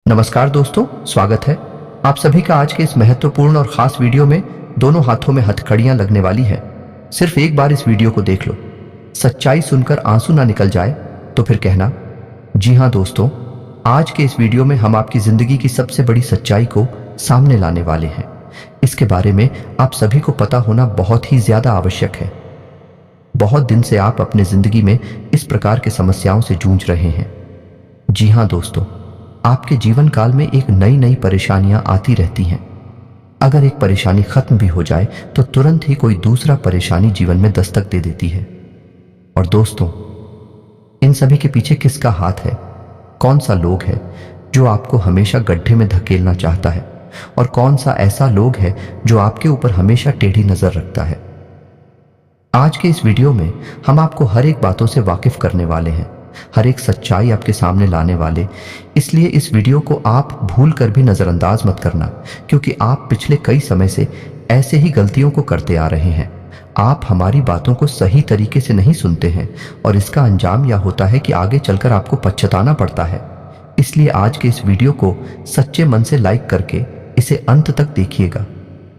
नमस्कार दोस्तों, स्वागत है आप सभी का आज के इस महत्वपूर्ण और खास वीडियो में। दोनों हाथों में हथकड़ियां लगने वाली है। सिर्फ एक बार इस वीडियो को देख लो, सच्चाई सुनकर आंसू ना निकल जाए तो फिर कहना। जी हाँ दोस्तों, आज के इस वीडियो में हम आपकी जिंदगी की सबसे बड़ी सच्चाई को सामने लाने वाले हैं। इसके बारे में आप सभी को पता होना बहुत ही ज्यादा आवश्यक है। बहुत दिन से आप अपने जिंदगी में इस प्रकार के समस्याओं से जूझ रहे हैं। जी हाँ दोस्तों, आपके जीवन काल में एक नई नई परेशानियां आती रहती हैं। अगर एक परेशानी खत्म भी हो जाए तो तुरंत ही कोई दूसरा परेशानी जीवन में दस्तक दे देती है। और दोस्तों, इन सभी के पीछे किसका हाथ है? कौन सा लोग है जो आपको हमेशा गड्ढे में धकेलना चाहता है, और कौन सा ऐसा लोग है जो आपके ऊपर हमेशा टेढ़ी नजर रखता है? आज के इस वीडियो में हम आपको हर एक बातों से वाकिफ करने वाले हैं, हर एक सच्चाई आपके सामने लाने वाले। इसलिए इस वीडियो को आप भूल कर भी नजरअंदाज मत करना, क्योंकि आप पिछले कई समय से ऐसे ही गलतियों को करते आ रहे हैं। आप हमारी बातों को सही तरीके से नहीं सुनते हैं, और इसका अंजाम यह होता है कि आगे चलकर आपको पछताना पड़ता है। इसलिए आज के इस वीडियो को सच्चे मन से लाइक करके इसे अंत तक देखिएगा।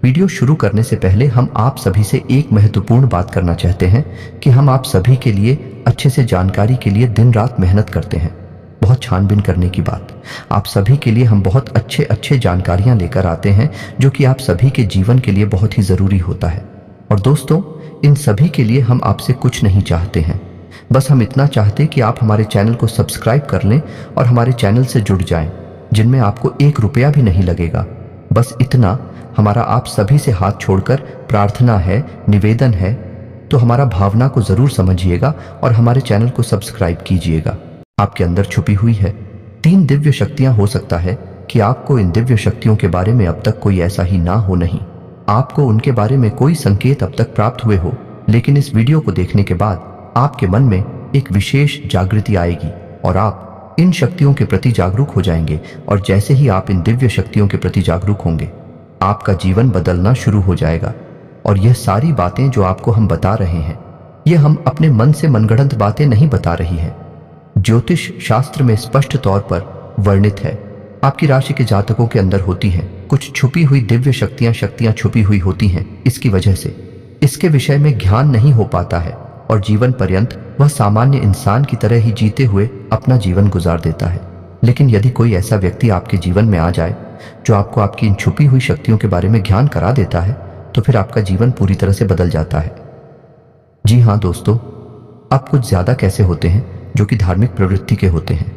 वीडियो शुरू करने से पहले हम आप सभी से एक महत्वपूर्ण बात करना चाहते हैं कि हम आप सभी के लिए अच्छे से जानकारी के लिए दिन रात मेहनत करते हैं। बहुत छानबीन करने की बात, आप सभी के लिए हम बहुत अच्छे जानकारियां लेकर आते हैं जो कि आप सभी के जीवन के लिए बहुत ही जरूरी होता है। और दोस्तों, इन सभी के लिए हम आपसे कुछ नहीं चाहते हैं, बस हम इतना चाहते कि आप हमारे चैनल को सब्सक्राइब कर लें और हमारे चैनल से जुड़ जाएं, जिनमें आपको 1 रुपया भी नहीं लगेगा। बस इतना हमारा आप सभी से हाथ छोड़कर प्रार्थना है, निवेदन है। तो हमारा भावना को जरूर समझिएगा और हमारे चैनल को सब्सक्राइब कीजिएगा। आपके अंदर छुपी हुई है 3 दिव्य शक्तियां। हो सकता है कि आपको इन दिव्य शक्तियों के बारे में अब तक कोई ऐसा ही ना हो, नहीं आपको उनके बारे में कोई संकेत अब तक प्राप्त हुए हो, लेकिन इस वीडियो को देखने के बाद आपके मन में एक विशेष जागृति आएगी और आप इन शक्तियों के प्रति जागरूक हो जाएंगे। और जैसे ही आप इन दिव्य शक्तियों के प्रति जागरूक होंगे, आपका जीवन बदलना शुरू हो जाएगा। और यह सारी बातें जो आपको हम बता रहे हैं, यह हम अपने मन से मनगढ़ंत बातें नहीं बता रही है। ज्योतिष शास्त्र में स्पष्ट तौर पर वर्णित है, आपकी राशि के जातकों के अंदर होती हैं कुछ छुपी हुई दिव्य शक्तियां छुपी हुई होती हैं। इसकी वजह से इसके विषय में ज्ञान नहीं हो पाता है और जीवन पर्यंत वह सामान्य इंसान की तरह ही जीते हुए अपना जीवन गुजार देता है। लेकिन यदि कोई ऐसा व्यक्ति आपके जीवन में आ जाए जो आपको आपकी इन छुपी हुई शक्तियों के बारे में ज्ञान करा देता है, तो फिर आपका जीवन पूरी तरह से बदल जाता है। जी हाँ दोस्तों, अब कुछ ज्यादा कैसे होते हैं जो कि धार्मिक प्रवृत्ति के होते हैं,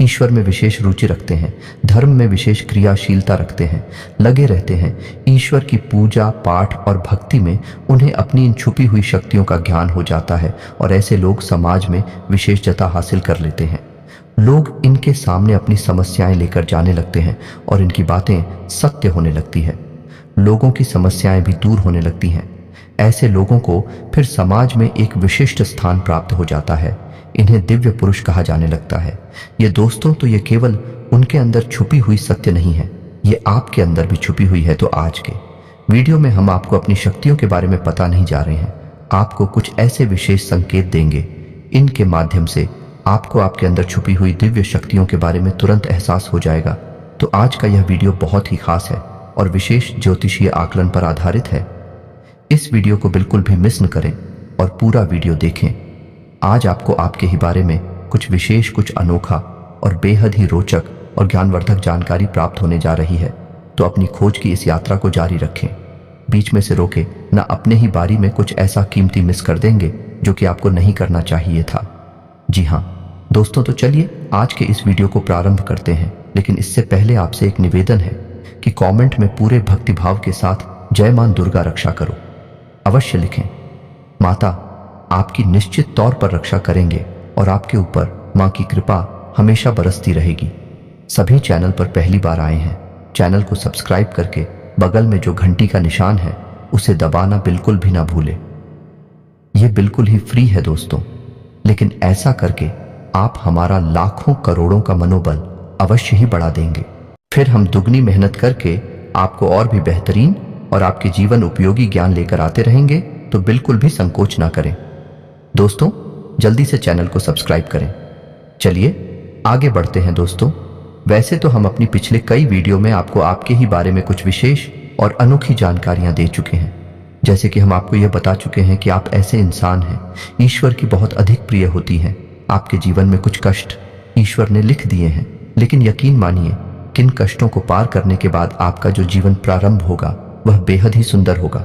ईश्वर में विशेष रुचि रखते हैं, धर्म में विशेष क्रियाशीलता रखते हैं, लगे रहते हैं ईश्वर की पूजा पाठ और भक्ति में। उन्हें अपनी इन छुपी हुई शक्तियों का ज्ञान हो जाता है और ऐसे लोग समाज में विशेषता हासिल कर लेते हैं। लोग इनके सामने अपनी समस्याएं लेकर जाने लगते हैं और इनकी बातें सत्य होने लगती है। लोगों की समस्याएं भी दूर होने लगती हैं। ऐसे लोगों को फिर समाज में एक विशिष्ट स्थान प्राप्त हो जाता है। इन्हें दिव्य पुरुष कहा जाने लगता है। ये दोस्तों, तो ये केवल उनके अंदर छुपी हुई सत्य नहीं है, ये आपके अंदर भी छुपी हुई है। तो आज के वीडियो में हम आपको अपनी शक्तियों के बारे में पता नहीं जा रहे हैं, आपको कुछ ऐसे विशेष संकेत देंगे, इनके माध्यम से आपको आपके अंदर छुपी हुई दिव्य शक्तियों के बारे में तुरंत एहसास हो जाएगा। तो आज का यह वीडियो बहुत ही खास है और विशेष ज्योतिषीय आकलन पर आधारित है। इस वीडियो को बिल्कुल भी मिस न करें और पूरा वीडियो देखें। आज आपको आपके ही बारे में कुछ विशेष, कुछ अनोखा और बेहद ही रोचक और ज्ञानवर्धक जानकारी प्राप्त होने जा रही है। तो अपनी खोज की इस यात्रा को जारी रखें, बीच में से रोके न अपने ही बारी में कुछ ऐसा कीमती मिस कर देंगे जो कि आपको नहीं करना चाहिए था। जी हाँ दोस्तों, तो चलिए आज के इस वीडियो को प्रारंभ करते हैं। लेकिन इससे पहले आपसे एक निवेदन है कि कमेंट में पूरे भक्तिभाव के साथ जय मां दुर्गा रक्षा करो अवश्य लिखें। माता आपकी निश्चित तौर पर रक्षा करेंगे और आपके ऊपर मां की कृपा हमेशा बरसती रहेगी। सभी चैनल पर पहली बार आए हैं, चैनल को सब्सक्राइब करके बगल में जो घंटी का निशान है उसे दबाना बिल्कुल भी ना भूलें। यह बिल्कुल ही फ्री है दोस्तों, लेकिन ऐसा करके आप हमारा लाखों करोड़ों का मनोबल अवश्य ही बढ़ा देंगे। फिर हम दुगनी मेहनत करके आपको और भी बेहतरीन और आपके जीवन उपयोगी ज्ञान लेकर आते रहेंगे। तो बिल्कुल भी संकोच ना करें दोस्तों, जल्दी से चैनल को सब्सक्राइब करें। चलिए आगे बढ़ते हैं दोस्तों। वैसे तो हम अपनी पिछले कई वीडियो में आपको आपके ही बारे में कुछ विशेष और अनोखी जानकारियां दे चुके हैं। जैसे कि हम आपको यह बता चुके हैं कि आप ऐसे इंसान हैं ईश्वर की बहुत अधिक प्रिय होती हैं। आपके जीवन में कुछ कष्ट ईश्वर ने लिख दिए हैं, लेकिन यकीन मानिए किन कष्टों को पार करने के बाद आपका जो जीवन प्रारंभ होगा वह बेहद ही सुंदर होगा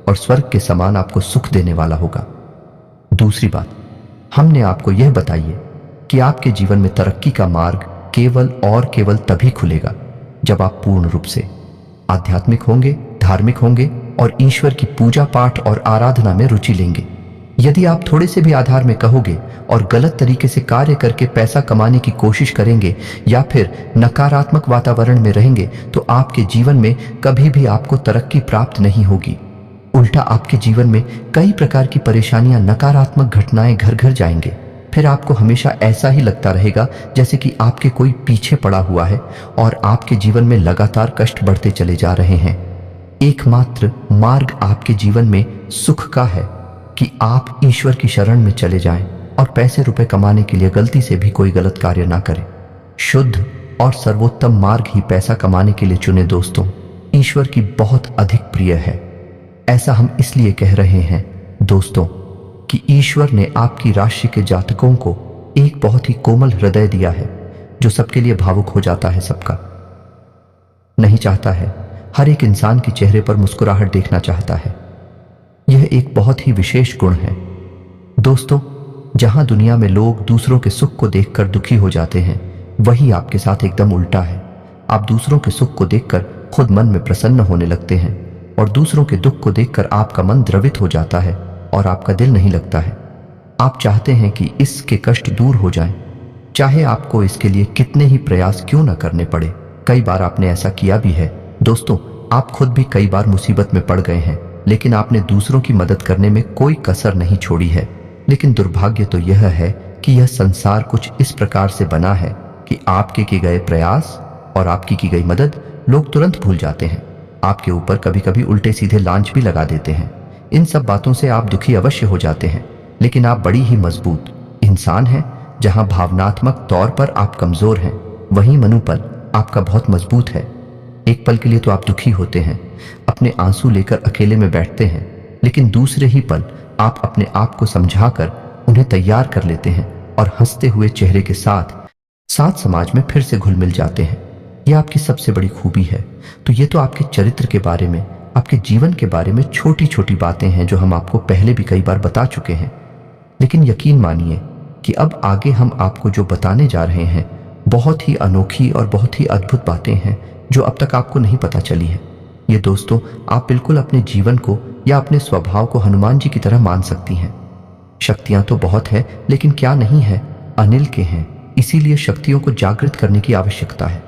और स्वर्ग के समान आपको सुख देने वाला होगा। दूसरी बात, हमने आपको यह बताइए कि आपके जीवन में तरक्की का मार्ग केवल और केवल तभी खुलेगा जब आप पूर्ण रूप से आध्यात्मिक होंगे, धार्मिक होंगे और ईश्वर की पूजा पाठ और आराधना में रुचि लेंगे। यदि आप थोड़े से भी आधार में कहोगे और गलत तरीके से कार्य करके पैसा कमाने की कोशिश करेंगे या फिर नकारात्मक वातावरण में रहेंगे तो आपके जीवन में कभी भी आपको तरक्की प्राप्त नहीं होगी। उल्टा आपके जीवन में कई प्रकार की परेशानियां, नकारात्मक घटनाएं घर घर जाएंगे। फिर आपको हमेशा ऐसा ही लगता रहेगा जैसे कि आपके कोई पीछे पड़ा हुआ है और आपके जीवन में लगातार कष्ट बढ़ते चले जा रहे हैं। एकमात्र मार्ग आपके जीवन में सुख का है कि आप ईश्वर की शरण में चले जाएं और पैसे रुपए कमाने के लिए गलती से भी कोई गलत कार्य ना करें। शुद्ध और सर्वोत्तम मार्ग ही पैसा कमाने के लिए चुने दोस्तों, ईश्वर की बहुत अधिक प्रिय है। ऐसा हम इसलिए कह रहे हैं दोस्तों कि ईश्वर ने आपकी राशि के जातकों को एक बहुत ही कोमल हृदय दिया है जो सबके लिए भावुक हो जाता है, सबका नहीं चाहता है। हर एक इंसान के चेहरे पर मुस्कुराहट देखना चाहता है। यह एक बहुत ही विशेष गुण है दोस्तों। जहां दुनिया में लोग दूसरों के सुख को देखकर दुखी हो जाते हैं, वही आपके साथ एकदम उल्टा है। आप दूसरों के सुख को देखकर खुद मन में प्रसन्न होने लगते हैं और दूसरों के दुख को देखकर आपका मन द्रवित हो जाता है और आपका दिल नहीं लगता है। आप चाहते हैं कि इसके कष्ट दूर हो जाएं, चाहे आपको इसके लिए कितने ही प्रयास क्यों न करने पड़े। कई बार आपने ऐसा किया भी है दोस्तों। आप खुद भी कई बार मुसीबत में पड़ गए हैं, लेकिन आपने दूसरों की मदद करने में कोई कसर नहीं छोड़ी है। लेकिन दुर्भाग्य तो यह है कि यह संसार कुछ इस प्रकार से बना है कि आपके किए गए प्रयास और आपकी की गई मदद लोग तुरंत भूल जाते हैं। आपके ऊपर कभी कभी उल्टे सीधे लांच भी लगा देते हैं। इन सब बातों से आप दुखी अवश्य हो जाते हैं, लेकिन आप बड़ी ही मजबूत इंसान हैं। जहां भावनात्मक तौर पर आप कमजोर हैं, वहीं मनोबल आपका बहुत मजबूत है। एक पल के लिए तो आप दुखी होते हैं, अपने आंसू लेकर अकेले में बैठते हैं, लेकिन दूसरे ही पल आप अपने आप को समझाकर उन्हें तैयार कर लेते हैं और हंसते हुए चेहरे के साथ समाज में फिर से घुल मिल जाते हैं। यह आपकी सबसे बड़ी खूबी है। तो ये तो आपके चरित्र के बारे में, आपके जीवन के बारे में छोटी छोटी बातें हैं जो हम आपको पहले भी कई बार बता चुके हैं। लेकिन यकीन मानिए कि अब आगे हम आपको जो बताने जा रहे हैं बहुत ही अनोखी और बहुत ही अद्भुत बातें हैं जो अब तक आपको नहीं पता चली है। ये दोस्तों, आप बिल्कुल अपने जीवन को या अपने स्वभाव को हनुमान जी की तरह मान सकती हैं। शक्तियां तो बहुत है, लेकिन क्या नहीं है, अनिल के हैं। इसीलिए शक्तियों को जागृत करने की आवश्यकता है।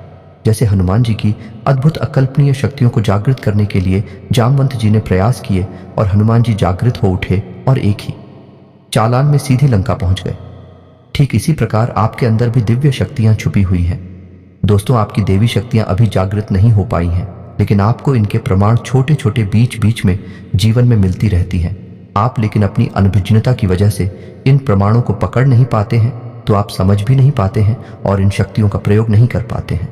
जैसे हनुमान जी की अद्भुत अकल्पनीय शक्तियों को जागृत करने के लिए जामवंत जी ने प्रयास किए और हनुमान जी जागृत हो उठे और एक ही चालान में सीधे लंका पहुंच गए। ठीक इसी प्रकार आपके अंदर भी दिव्य शक्तियां छुपी हुई हैं दोस्तों। आपकी देवी शक्तियां अभी जागृत नहीं हो पाई हैं, लेकिन आपको इनके प्रमाण छोटे छोटे बीच बीच में जीवन में मिलती रहती हैं। आप लेकिन अपनी अनभिज्ञता की वजह से इन प्रमाणों को पकड़ नहीं पाते हैं, तो आप समझ भी नहीं पाते हैं और इन शक्तियों का प्रयोग नहीं कर पाते हैं।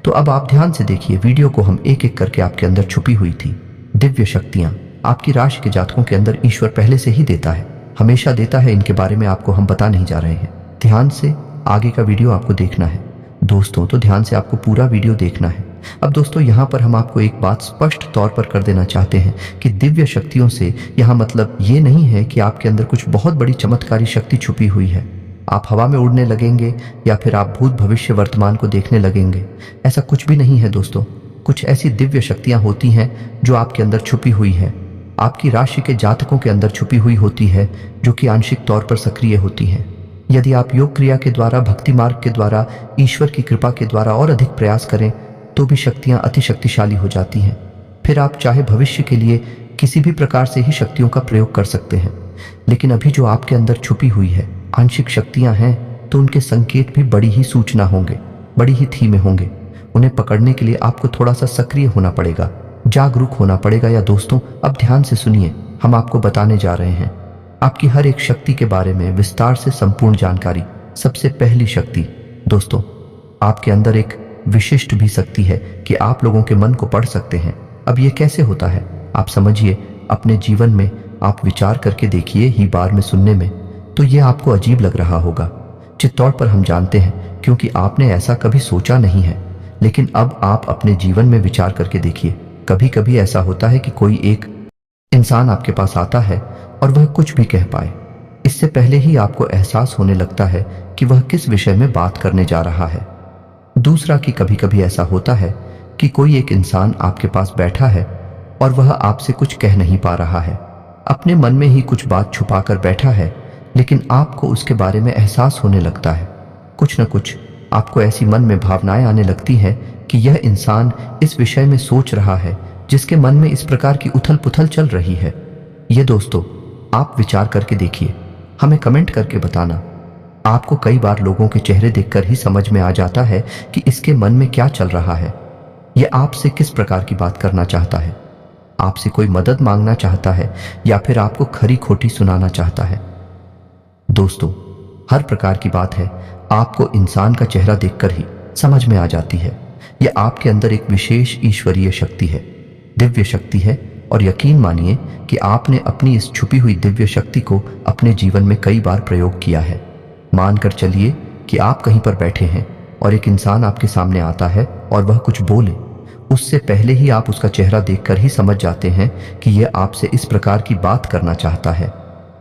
तो अब आप ध्यान से देखिए वीडियो को। हम एक एक करके आपके अंदर छुपी हुई थी दिव्य शक्तियां आपकी राशि के जातकों के अंदर ईश्वर पहले से ही देता है, हमेशा देता है। इनके बारे में आपको हम बता नहीं जा रहे हैं। ध्यान से आगे का वीडियो आपको देखना है दोस्तों, तो ध्यान से आपको पूरा वीडियो देखना है। अब दोस्तों, यहाँ पर हम आपको एक बात स्पष्ट तौर पर कर देना चाहते हैं कि दिव्य शक्तियों से यहाँ मतलब ये नहीं है कि आपके अंदर कुछ बहुत बड़ी चमत्कारी शक्ति छुपी हुई है। आप हवा में उड़ने लगेंगे या फिर आप भूत भविष्य वर्तमान को देखने लगेंगे, ऐसा कुछ भी नहीं है दोस्तों। कुछ ऐसी दिव्य शक्तियां होती हैं जो आपके अंदर छुपी हुई है, आपकी राशि के जातकों के अंदर छुपी हुई होती है, जो कि आंशिक तौर पर सक्रिय होती हैं। यदि आप योग क्रिया के द्वारा, भक्ति मार्ग के द्वारा, ईश्वर की कृपा के द्वारा और अधिक प्रयास करें तो भी शक्तियां अति शक्तिशाली हो जाती हैं। फिर आप चाहे भविष्य के लिए किसी भी प्रकार से ही शक्तियों का प्रयोग कर सकते हैं। लेकिन अभी जो आपके अंदर छुपी हुई है आंशिक शक्तियां हैं, तो उनके संकेत भी बड़ी ही सूचना होंगे, बड़ी ही धीमे होंगे। उन्हें पकड़ने के लिए आपको थोड़ा सा सक्रिय होना पड़ेगा, जागरूक होना पड़ेगा। या दोस्तों, अब ध्यान से सुनिए, हम आपको बताने जा रहे हैं आपकी हर एक शक्ति के बारे में विस्तार से संपूर्ण जानकारी। सबसे पहली शक्ति दोस्तों, आपके अंदर एक विशिष्ट भी शक्ति है कि आप लोगों के मन को पढ़ सकते हैं। अब ये कैसे होता है आप समझिए, अपने जीवन में आप विचार करके देखिए। ही बार में सुनने में तो ये आपको अजीब लग रहा होगा, चित्तौड़ पर हम जानते हैं क्योंकि आपने ऐसा कभी सोचा नहीं है। लेकिन अब आप अपने जीवन में विचार करके देखिए। कभी कभी ऐसा होता है कि कोई एक इंसान आपके पास आता है और वह कुछ भी कह पाए, इससे पहले ही आपको एहसास होने लगता है कि वह किस विषय में बात करने जा रहा है। दूसरा कि कभी कभी ऐसा होता है कि कोई एक इंसान आपके पास बैठा है और वह आपसे कुछ कह नहीं पा रहा है, अपने मन में ही कुछ बात छुपा कर बैठा है, लेकिन आपको उसके बारे में एहसास होने लगता है। कुछ न कुछ आपको ऐसी मन में भावनाएं आने लगती हैं कि यह इंसान इस विषय में सोच रहा है जिसके मन में इस प्रकार की उथल पुथल चल रही है। ये दोस्तों आप विचार करके देखिए, हमें कमेंट करके बताना। आपको कई बार लोगों के चेहरे देखकर ही समझ में आ जाता है कि इसके मन में क्या चल रहा है। यह आपसे किस प्रकार की बात करना चाहता है, आपसे कोई मदद मांगना चाहता है या फिर आपको खरी खोटी सुनाना चाहता है। दोस्तों हर प्रकार की बात है आपको इंसान का चेहरा देखकर ही समझ में आ जाती है। यह आपके अंदर एक विशेष ईश्वरीय शक्ति है, दिव्य शक्ति है। और यकीन मानिए कि आपने अपनी इस छुपी हुई दिव्य शक्ति को अपने जीवन में कई बार प्रयोग किया है। मानकर चलिए कि आप कहीं पर बैठे हैं और एक इंसान आपके सामने आता है और वह कुछ बोले, उससे पहले ही आप उसका चेहरा देखकर ही समझ जाते हैं कि यह आपसे इस प्रकार की बात करना चाहता है।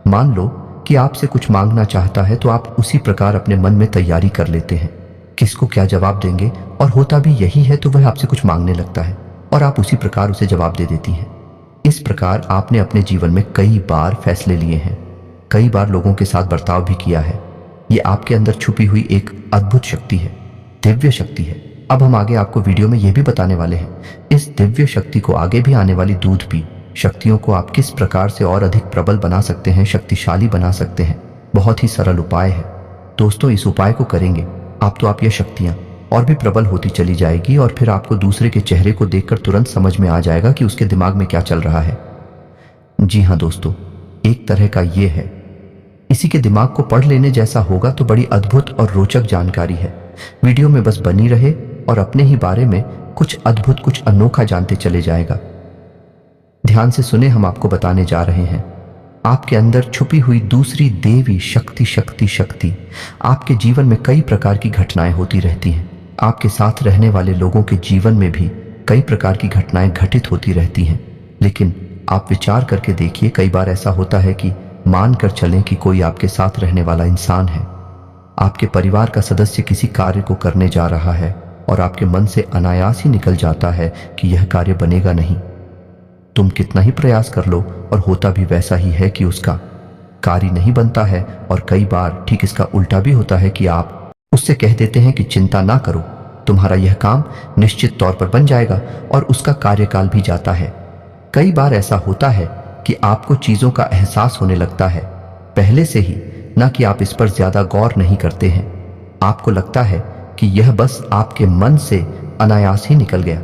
मान लो कि आपसे कुछ मांगना चाहता है तो आप उसी प्रकार अपने मन में तैयारी कर लेते हैं किसको क्या जवाब देंगे, और होता भी यही है तो वह आपसे कुछ मांगने लगता है और आप उसी प्रकार उसे जवाब दे देती हैं। इस प्रकार आपने अपने जीवन में कई बार फैसले लिए हैं, कई बार लोगों के साथ बर्ताव भी किया है। ये आपके अंदर छुपी हुई एक अद्भुत शक्ति है, दिव्य शक्ति है। अब हम आगे आपको वीडियो में यह भी बताने वाले हैं इस दिव्य शक्ति को, आगे भी आने वाली दूध पी शक्तियों को आप किस प्रकार से और अधिक प्रबल बना सकते हैं, शक्तिशाली बना सकते हैं। बहुत ही सरल उपाय है दोस्तों। इस उपाय को करेंगे आप ये शक्तियां और भी प्रबल होती चली जाएगी और फिर आपको दूसरे के चेहरे को देखकर तुरंत समझ में आ जाएगा कि उसके दिमाग में क्या चल रहा है। जी हाँ दोस्तों, एक तरह का ये है, इसी के दिमाग को पढ़ लेने जैसा होगा तो बड़ी अद्भुत और रोचक जानकारी है। वीडियो में बस बनी रहे और अपने ही बारे में कुछ अद्भुत, कुछ अनोखा जानते चले जाएगा। ध्यान से सुने, हम आपको बताने जा रहे हैं आपके अंदर छुपी हुई दूसरी देवी शक्ति। शक्ति आपके जीवन में कई प्रकार की घटनाएं होती रहती हैं। आपके साथ रहने वाले लोगों के जीवन में भी कई प्रकार की घटनाएं घटित होती रहती हैं। लेकिन आप विचार करके देखिए, कई बार ऐसा होता है कि मानकर चलें कि कोई आपके साथ रहने वाला इंसान है, आपके परिवार का सदस्य किसी कार्य को करने जा रहा है और आपके मन से अनायास ही निकल जाता है कि यह कार्य बनेगा नहीं। तुम कितना ही प्रयास कर लो और होता भी वैसा ही है कि उसका कार्य नहीं बनता है। और कई बार ठीक इसका उल्टा भी होता है कि आप उससे कह देते हैं कि चिंता ना करो, तुम्हारा यह काम निश्चित तौर पर बन जाएगा, और उसका कार्यकाल भी जाता है। कई बार ऐसा होता है कि आपको चीजों का एहसास होने लगता है पहले से ही, ना कि आप इस पर ज्यादा गौर नहीं करते हैं। आपको लगता है कि यह बस आपके मन से अनायास ही निकल गया।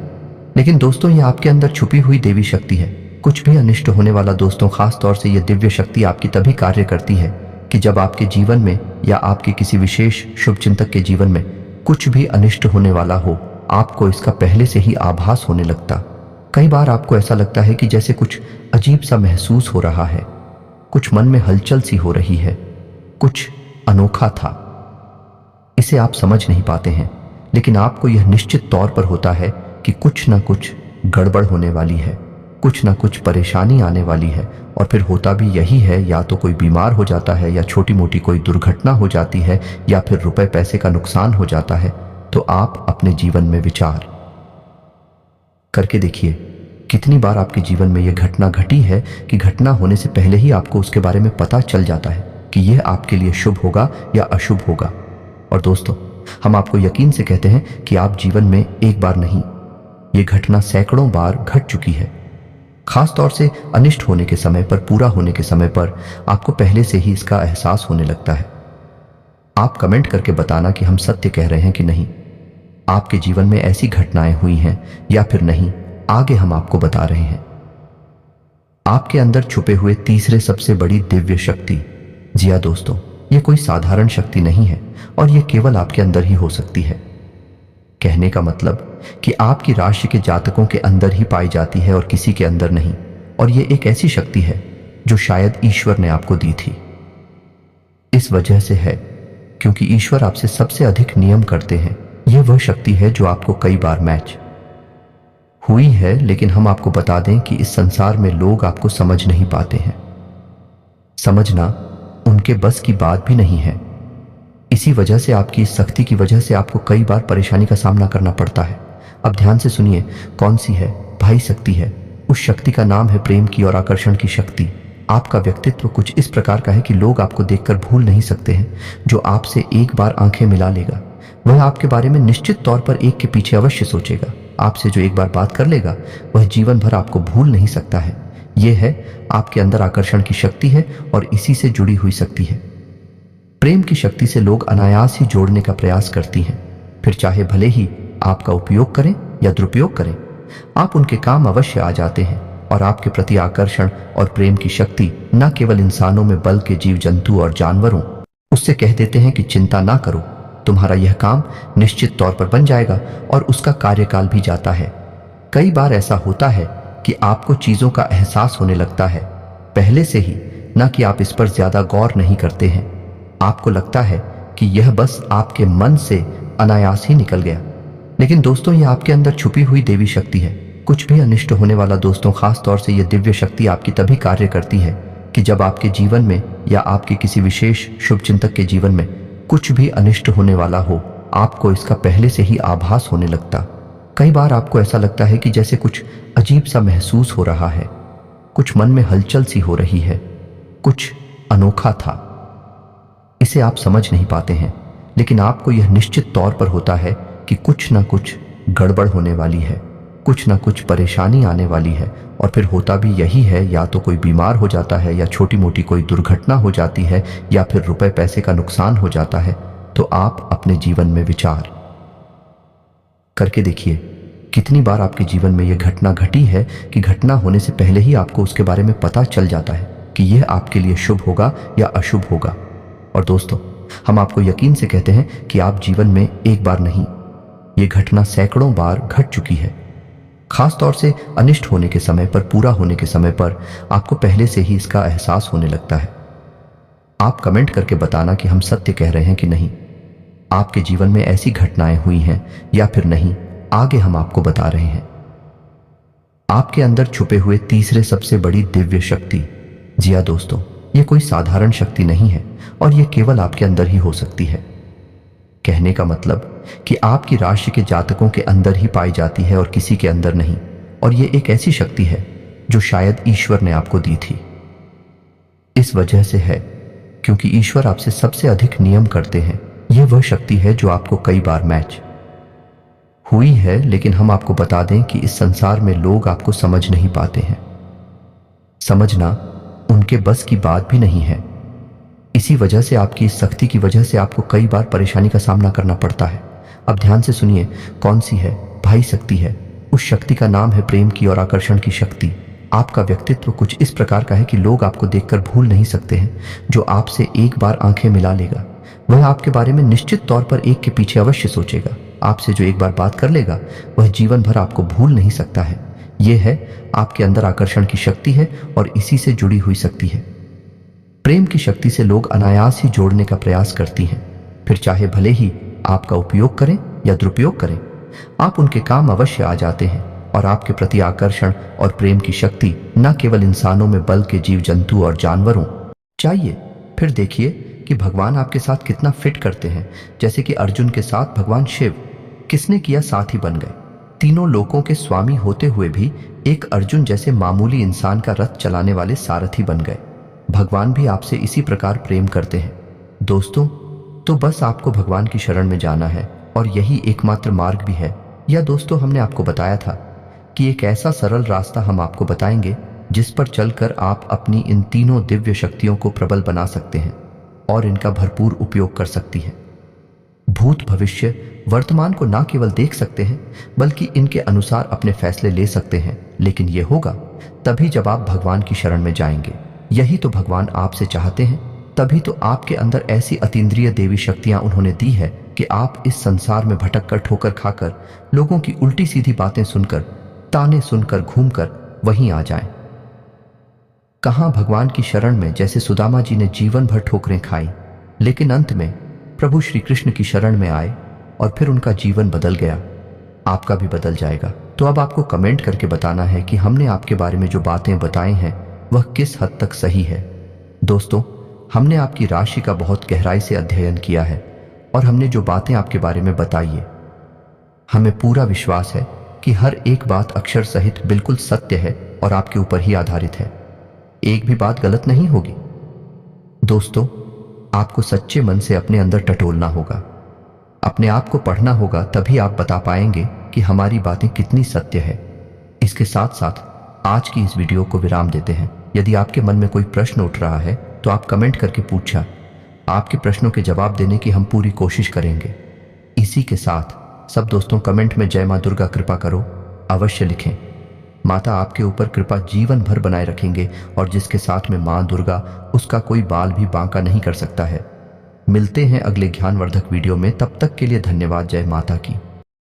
लेकिन दोस्तों यह आपके अंदर छुपी हुई देवी शक्ति है। कुछ भी अनिष्ट होने वाला दोस्तों, खास तौर से यह दिव्य शक्ति आपकी तभी कार्य करती है कि जब आपके जीवन में या आपके किसी विशेष शुभ चिंतक के जीवन में कुछ भी अनिष्ट होने वाला हो, आपको इसका पहले से ही आभास होने लगता। कई बार आपको ऐसा लगता है कि जैसे कुछ अजीब सा महसूस हो रहा है, कुछ मन में हलचल सी हो रही है, कुछ अनोखा था। इसे आप समझ नहीं पाते हैं, लेकिन आपको यह निश्चित तौर पर होता है कि कुछ ना कुछ गड़बड़ होने वाली है, कुछ ना कुछ परेशानी आने वाली है। और फिर होता भी यही है, या तो कोई बीमार हो जाता है, या छोटी मोटी कोई दुर्घटना हो जाती है, या फिर रुपए पैसे का नुकसान हो जाता है। तो आप अपने जीवन में विचार करके देखिए, कितनी बार आपके जीवन में यह घटना घटी है कि घटना होने से पहले ही आपको उसके बारे में पता चल जाता है कि यह आपके लिए शुभ होगा या अशुभ होगा। और दोस्तों हम आपको यकीन से कहते हैं कि आप जीवन में एक बार नहीं, ये घटना सैकड़ों बार घट चुकी है। खास तौर से अनिष्ट होने के समय पर, पूरा होने के समय पर आपको पहले से ही इसका एहसास होने लगता है। आप कमेंट करके बताना कि हम सत्य कह रहे हैं कि नहीं। आपके जीवन में ऐसी घटनाएं हुई हैं या फिर नहीं, आगे हम आपको बता रहे हैं। आपके अंदर छुपे हुए तीसरे सबसे बड़ी दिव्य शक्ति। जी हाँ दोस्तों, यह कोई साधारण शक्ति नहीं है और यह केवल आपके अंदर ही हो सकती है। कहने का मतलब कि आपकी राशि के जातकों के अंदर ही पाई जाती है और किसी के अंदर नहीं। और ये एक ऐसी शक्ति है जो शायद ईश्वर ने आपको दी थी। इस वजह से है क्योंकि ईश्वर आपसे सबसे अधिक नियम करते हैं। यह वह शक्ति है जो आपको कई बार मैच हुई है, लेकिन हम आपको बता दें कि इस संसार में लोग आपको समझ नहीं पाते हैं। समझना उनके बस की बात भी नहीं है। इसी वजह से आपकी इस शक्ति की वजह से आपको कई बार परेशानी का सामना करना पड़ता है। अब ध्यान से सुनिए, कौन सी है भाई शक्ति है। उस शक्ति का नाम है प्रेम की और आकर्षण की शक्ति। आपका व्यक्तित्व कुछ इस प्रकार का है कि लोग आपको देखकर भूल नहीं सकते हैं। जो आपसे एक बार आंखें मिला लेगा वह आपके बारे में निश्चित तौर पर एक के पीछे अवश्य सोचेगा। आपसे जो एक बार बात कर लेगा वह जीवन भर आपको भूल नहीं सकता है। यह है आपके अंदर आकर्षण की शक्ति है और इसी से जुड़ी हुई शक्ति है। प्रेम की शक्ति से लोग अनायास ही जोड़ने का प्रयास करती हैं, फिर चाहे भले ही आपका उपयोग करें या दुरुपयोग करें, आप उनके काम अवश्य आ जाते हैं। और आपके प्रति आकर्षण और प्रेम की शक्ति न केवल इंसानों में बल्कि जीव जंतु और जानवरों उससे कह देते हैं कि चिंता ना करो, तुम्हारा यह काम निश्चित तौर पर बन जाएगा। और उसका कार्यकाल भी जाता है। कई बार ऐसा होता है कि आपको चीजों का एहसास होने लगता है पहले से ही, ना कि आप इस पर ज्यादा गौर नहीं करते हैं। आपको लगता है कि यह बस आपके मन से अनायास ही निकल गया, लेकिन दोस्तों यह आपके अंदर छुपी हुई देवी शक्ति है। कुछ भी अनिष्ट होने वाला दोस्तों, खास तौर से यह दिव्य शक्ति आपकी तभी कार्य करती है कि जब आपके जीवन में या आपके किसी विशेष शुभचिंतक के जीवन में कुछ भी अनिष्ट होने वाला हो, आपको इसका पहले से ही आभास होने लगता। कई बार आपको ऐसा लगता है कि जैसे कुछ अजीब सा महसूस हो रहा है, कुछ मन में हलचल सी हो रही है, कुछ अनोखा था। इसे आप समझ नहीं पाते हैं, लेकिन आपको यह निश्चित तौर पर होता है कि कुछ ना कुछ गड़बड़ होने वाली है, कुछ ना कुछ परेशानी आने वाली है। और फिर होता भी यही है, या तो कोई बीमार हो जाता है, या छोटी मोटी कोई दुर्घटना हो जाती है, या फिर रुपए पैसे का नुकसान हो जाता है। तो आप अपने जीवन में विचार करके देखिए, कितनी बार आपके जीवन में यह घटना घटी है कि घटना होने से पहले ही आपको उसके बारे में पता चल जाता है कि यह आपके लिए शुभ होगा या अशुभ होगा। और दोस्तों, हम आपको यकीन से कहते हैं कि आप जीवन में एक बार नहीं, यह घटना सैकड़ों बार घट चुकी है। खास तौर से अनिष्ट होने के समय पर, पूरा होने के समय पर आपको पहले से ही इसका एहसास होने लगता है। आप कमेंट करके बताना कि हम सत्य कह रहे हैं कि नहीं। आपके जीवन में ऐसी घटनाएं हुई हैं या फिर नहीं, आगे हम आपको बता रहे हैं। आपके अंदर छुपे हुए तीसरे सबसे बड़ी दिव्य शक्ति। जी हाँ दोस्तों, यह कोई साधारण शक्ति नहीं है और यह केवल आपके अंदर ही हो सकती है। कहने का मतलब कि आपकी राशि के जातकों के अंदर ही पाई जाती है और किसी के अंदर नहीं। और यह एक ऐसी शक्ति है जो शायद ईश्वर ने आपको दी थी। इस वजह से है क्योंकि ईश्वर आपसे सबसे अधिक नियम करते हैं। यह वह शक्ति है जो आपको कई बार मैच हुई है, लेकिन हम आपको बता दें कि इस संसार में लोग आपको समझ नहीं पाते हैं। समझना उनके बस की बात भी नहीं है। इसी वजह से आपकी इस शक्ति की वजह से आपको कई बार परेशानी का सामना करना पड़ता है। अब ध्यान से सुनिए, कौन सी है भाई शक्ति है। उस शक्ति का नाम है प्रेम की और आकर्षण की शक्ति। आपका व्यक्तित्व कुछ इस प्रकार का है कि लोग आपको देखकर भूल नहीं सकते हैं। जो आपसे एक बार आंखें मिला लेगा वह आपके बारे में निश्चित तौर पर एक के पीछे अवश्य सोचेगा। आपसे जो एक बार बात कर लेगा वह जीवन भर आपको भूल नहीं सकता है। यह है आपके अंदर आकर्षण की शक्ति है और इसी से जुड़ी हुई शक्ति है। प्रेम की शक्ति से लोग अनायास ही जोड़ने का प्रयास करती हैं, फिर चाहे भले ही आपका उपयोग करें या दुरुपयोग करें, आप उनके काम अवश्य आ जाते हैं। और आपके प्रति आकर्षण और प्रेम की शक्ति न केवल इंसानों में बल्कि जीव जंतु और जानवरों चाहिए। फिर देखिए कि भगवान आपके साथ कितना फिट करते हैं। जैसे कि अर्जुन के साथ भगवान शिव किसने किया, साथी बन गए। तीनों लोकों के स्वामी होते हुए भी एक अर्जुन जैसे मामूली इंसान का रथ चलाने वाले सारथी बन गए। भगवान भी आपसे इसी प्रकार प्रेम करते हैं दोस्तों। तो बस आपको भगवान की शरण में जाना है और यही एकमात्र मार्ग भी है। या दोस्तों, हमने आपको बताया था कि एक ऐसा सरल रास्ता हम आपको बताएंगे जिस पर चलकर आप अपनी इन तीनों दिव्य शक्तियों को प्रबल बना सकते हैं और इनका भरपूर उपयोग कर सकती हैं। भूत, भविष्य, वर्तमान को ना केवल देख सकते हैं बल्कि इनके अनुसार अपने फैसले ले सकते हैं। लेकिन यह होगा तभी जब आप भगवान की शरण में जाएंगे। यही तो भगवान आपसे चाहते हैं। तभी तो आपके अंदर ऐसी अतीन्द्रिय देवी शक्तियां उन्होंने दी है कि आप इस संसार में भटक कर, ठोकर खाकर, लोगों की उल्टी सीधी बातें सुनकर, ताने सुनकर, घूमकर वहीं आ जाएं। कहां भगवान की शरण में, जैसे सुदामा जी ने जीवन भर ठोकरें खाई, लेकिन अंत में प्रभु श्री कृष्ण की शरण में आए और फिर उनका जीवन बदल गया। आपका भी बदल जाएगा। तो अब आपको कमेंट करके बताना है कि हमने आपके बारे में जो बातें बताई हैं वह किस हद तक सही है। दोस्तों, हमने आपकी राशि का बहुत गहराई से अध्ययन किया है और हमने जो बातें आपके बारे में बताई है, हमें पूरा विश्वास है कि हर एक बात अक्षर सहित बिल्कुल सत्य है और आपके ऊपर ही आधारित है। एक भी बात गलत नहीं होगी। दोस्तों, आपको सच्चे मन से अपने अंदर टटोलना होगा, अपने आप को पढ़ना होगा, तभी आप बता पाएंगे कि हमारी बातें कितनी सत्य है। इसके साथ साथ आज की इस वीडियो को विराम देते हैं। यदि आपके मन में कोई प्रश्न उठ रहा है तो आप कमेंट करके पूछा। आपके प्रश्नों के जवाब देने की हम पूरी कोशिश करेंगे। इसी के साथ सब दोस्तों कमेंट में जय मां दुर्गा कृपा करो अवश्य लिखें। माता आपके ऊपर कृपा जीवन भर बनाए रखेंगे और जिसके साथ में मां दुर्गा, उसका कोई बाल भी बांका नहीं कर सकता है। मिलते हैं अगले ज्ञानवर्धक वीडियो में, तब तक के लिए धन्यवाद। जय माता की।